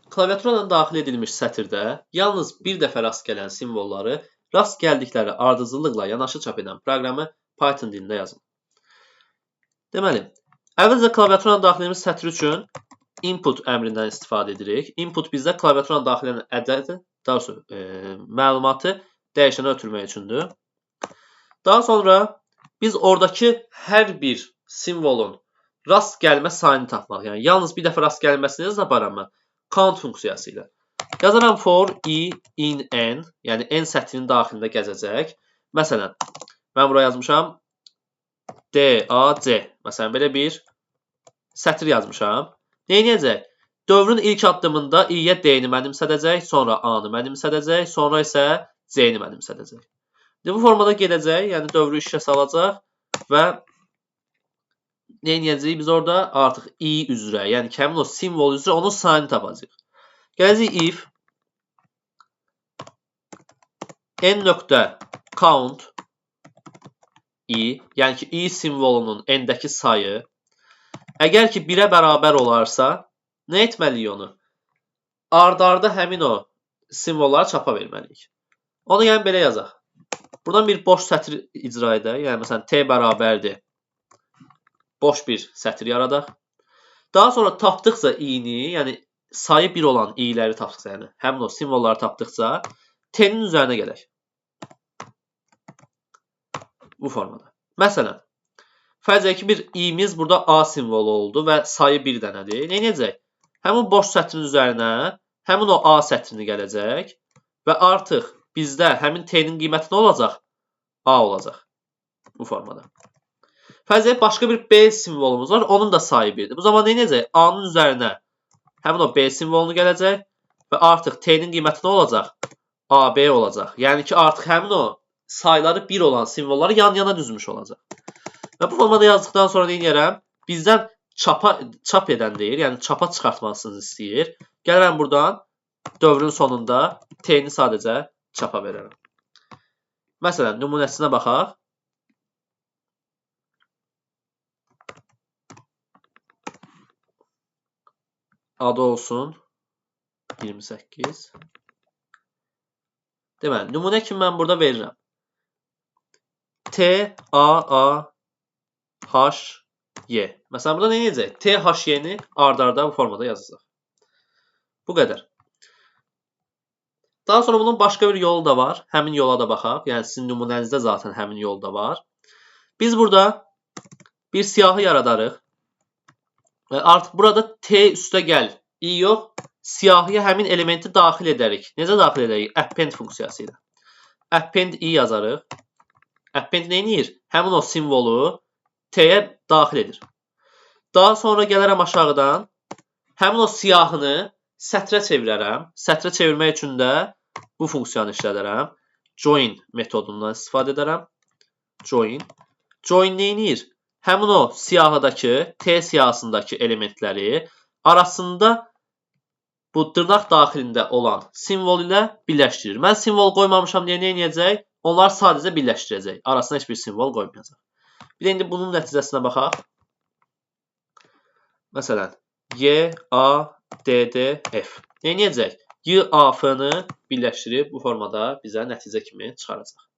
Klaviatura daxil edilmiş sətirdə yalnız bir dəfə rast gələn simvolları rast gəldikləri ardıcıllıqla yanaşı çap edən proqramı Python dilində yazın. Deməli, əvvəlcə klaviaturanın daxil edilmiş sətri üçün input əmrindən istifadə edirik. Input bizdə klaviaturanın daxil edən ədədi, daha sonra məlumatı dəyişənə ötürmək üçündür. Daha sonra biz oradakı hər bir simvolun rast gəlmə sayını tapmalıyıq. Yəni yalnız bir dəfə rast gəlməsini yaparam mən count funksiyası ilə. Yazaram for i in n, yəni n sətrinin daxilində gəzəcək. Məsələn, mən buraya yazmışam d a c. Məsələn, belə bir sətr yazmışam. Nə edəcək? Dövrün ilk addımında i-yə d-ni mənimsədəcək, sonra a-nı mənimsədəcək, sonra isə c-ni mənimsədəcək. Bu formada gedəcək, yəni dövrü işə salacaq və nə edəcəyik? Biz orada artıq i üzrə, yəni ki, həmin o simvol üzrə onun sayını tapacağıq. Gələcək if n.count i, yəni ki, i simvolunun n-dəki sayı əgər ki 1-ə bərabər olarsa, nə etməliyik onu? Ard-arda həmin o simvolları çapa verməliyik. Onu yəni belə yazaq. Buradan bir boş sətr icra edək. Yəni məsələn t bərabərdir. Boş bir sətr yaradaq. Daha sonra tapdıqca i-ni, yəni sayı 1 olan i-ləri tapdıqca, yəni həmin o simvolları tapdıqca t-nin üzərinə gələk. Bu formada. Məsələn, fərz edək ki, bir i-miz burada a simvolu oldu və sayı 1 dənədir. Nə edəcək? Həmin boş sətrin üzərinə həmin o a sətrini gələcək və artıq bizdə həmin t-nin qiyməti nə olacaq? A olacaq. Bu formada. Fərz edək, başqa bir b simvolumuz var. Onun da sayı 1'dir. Bu zaman nə edəcək? A-nın üzərinə həmin o b simvolunu gələcək və artıq t-nin qiyməti nə olacaq? AB olacaq. Yəni ki, artıq həmin o sayıları 1 olan simvolları yan-yana düzmüş olacaq. Və bu formada yazdıqdan sonra nə edərəm? Bizdən çap edən deyir, yəni çapa çıxartmasını istəyir. Gəlirəm buradan dövrün sonunda t-ni sadəcə çapa verərəm. Məsələn, nümunəsinə baxaq. Adı olsun 28. Deməli, nümunə kimi mən burada verirəm. T, A, A, H, Y. Məsələn, burada nə edəcək? T, H, Y-ni ard-arda bu formada yazacaq. Bu qədər. Daha sonra bunun başqa bir yolu da var. Həmin yola da baxaq. Yəni sizin nümunənizdə zaten həmin yol da var. Biz burada bir siyahı yaradarıq. Və artıq burada T üstə gəl, i yox, siyahıya həmin elementi daxil edərik. Necə daxil edərik? Append funksiyası ilə. Append i yazarıq. Append nə edir? Həmin o simvolu T-yə daxil edir. Daha sonra gələrəm aşağıdan. Həmin o siyahını sətrə çevirərəm. Sətrə çevirmək üçün də bu funksiyanı işlədərəm. Join metodundan istifadə edərəm. Join. Join nə edir? Həmin o siyahıdakı, T siyahısındakı elementləri arasında bu dırnaq daxilində olan simvol ilə birləşdirir. Mən simvol qoymamışam deyə nə edəcək? Onlar sadəcə birləşdirəcək. Arasına heç bir simvol qoymayacaq. Bir də indi bunun nəticəsinə baxaq. Məsələn, Y, A, D, D, F. Nə edəcək? Y, A, F-ni birləşdirib bu formada bizə nəticə kimi çıxaracaq.